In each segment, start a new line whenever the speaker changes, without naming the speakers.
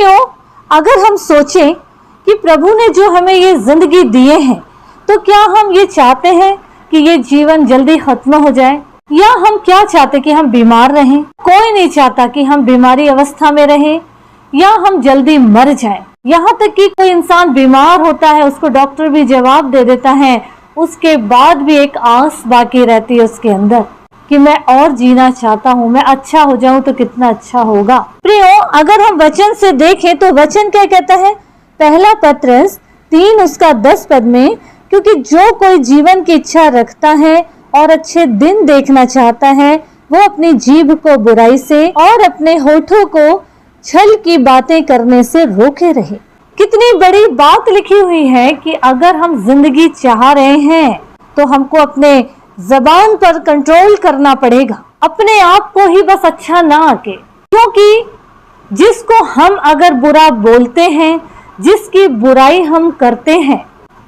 प्रियो, अगर हम सोचें कि प्रभु ने जो हमें ये जिंदगी दिए हैं, तो क्या हम ये चाहते हैं कि ये जीवन जल्दी खत्म हो जाए, या हम क्या चाहते कि हम बीमार रहें? कोई नहीं चाहता कि हम बीमारी अवस्था में रहें या हम जल्दी मर जाएं। यहाँ तक कि कोई इंसान बीमार होता है, उसको डॉक्टर भी जवाब दे देता है, उसके बाद भी एक आस बाकी रहती है उसके अंदर कि मैं और जीना चाहता हूँ, मैं अच्छा हो जाऊं तो कितना अच्छा होगा। प्रियो, अगर हम वचन से देखें तो वचन क्या कहता है? पहला पत्रस 3 उसका 10 पद में, क्योंकि जो कोई जीवन की इच्छा रखता है और अच्छे दिन देखना चाहता है, वो अपनी जीभ को बुराई से और अपने होठों को छल की बातें करने से रोके रहे। कितनी बड़ी बात लिखी हुई है कि अगर हम जिंदगी चाह रहे हैं तो हमको अपने जबान पर कंट्रोल करना पड़ेगा, अपने आप को ही बस अच्छा ना आके, क्योंकि जिसको हम अगर बुरा बोलते हैं, जिसकी बुराई हम करते हैं,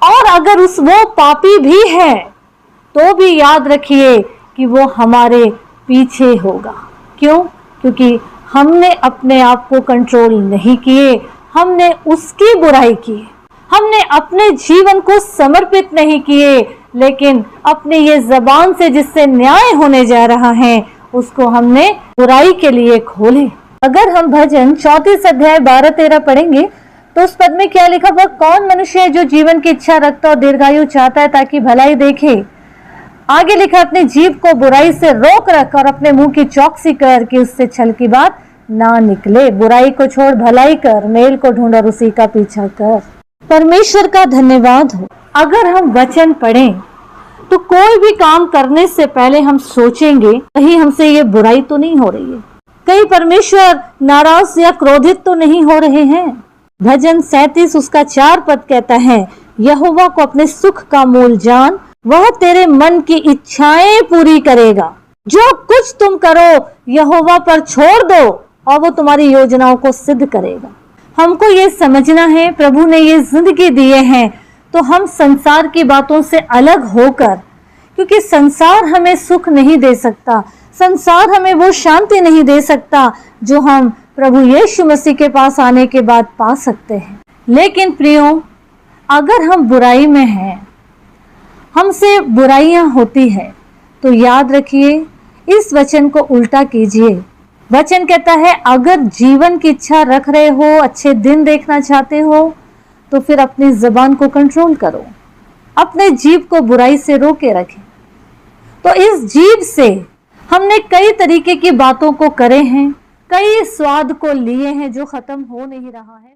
और अगर वो पापी भी है, तो भी याद रखिए कि वो हमारे पीछे होगा। क्यों? क्योंकि हमने अपने आप को कंट्रोल नहीं किए, हमने उसकी बुराई की, हमने अपने जीवन को समर्पित नहीं किए, लेकिन अपने ये जबान से जिससे न्याय होने जा रहा है, उसको हमने बुराई के लिए खोले। अगर हम भजन 34 अध्याय 12-13 पढ़ेंगे तो उस पद में क्या लिखा? वह कौन मनुष्य है जो जीवन की इच्छा रखता और दीर्घायु चाहता है ताकि भलाई देखे? आगे लिखा, अपनी जीभ को बुराई से रोक रख और अपने मुंह की चौकसी कर कि उससे छल की बात ना निकले। बुराई को छोड़ भलाई कर, मेल को ढूंढ और उसी का पीछा कर। परमेश्वर का धन्यवाद हो। अगर हम वचन पढ़ें तो कोई भी काम करने से पहले हम सोचेंगे कहीं हमसे ये बुराई तो नहीं हो रही है, कहीं परमेश्वर नाराज या क्रोधित तो नहीं हो रहे हैं। भजन 37 उसका 4 पद कहता है, यहोवा को अपने सुख का मोल जान, वह तेरे मन की इच्छाएं पूरी करेगा। जो कुछ तुम करो यहोवा पर छोड़ दो और वो तुम्हारी योजनाओं को सिद्ध करेगा। हमको ये समझना है, प्रभु ने ये जिंदगी दिए हैं तो हम संसार की बातों से अलग होकर, क्योंकि संसार हमें सुख नहीं दे सकता, संसार हमें वो शांति नहीं दे सकता जो हम प्रभु यीशु मसीह के पास आने के बाद पा सकते हैं। लेकिन प्रियो, अगर हम बुराई में हैं, हमसे बुराइयां होती है, तो याद रखिए इस वचन को उल्टा कीजिए। वचन कहता है अगर जीवन की इच्छा रख रहे हो, अच्छे दिन देखना चाहते हो, तो फिर अपनी जबान को कंट्रोल करो, अपने जीभ को बुराई से रोके रखें। तो इस जीभ से हमने कई तरीके की बातों को करे हैं, कई स्वाद को लिए हैं जो खत्म हो नहीं रहा है।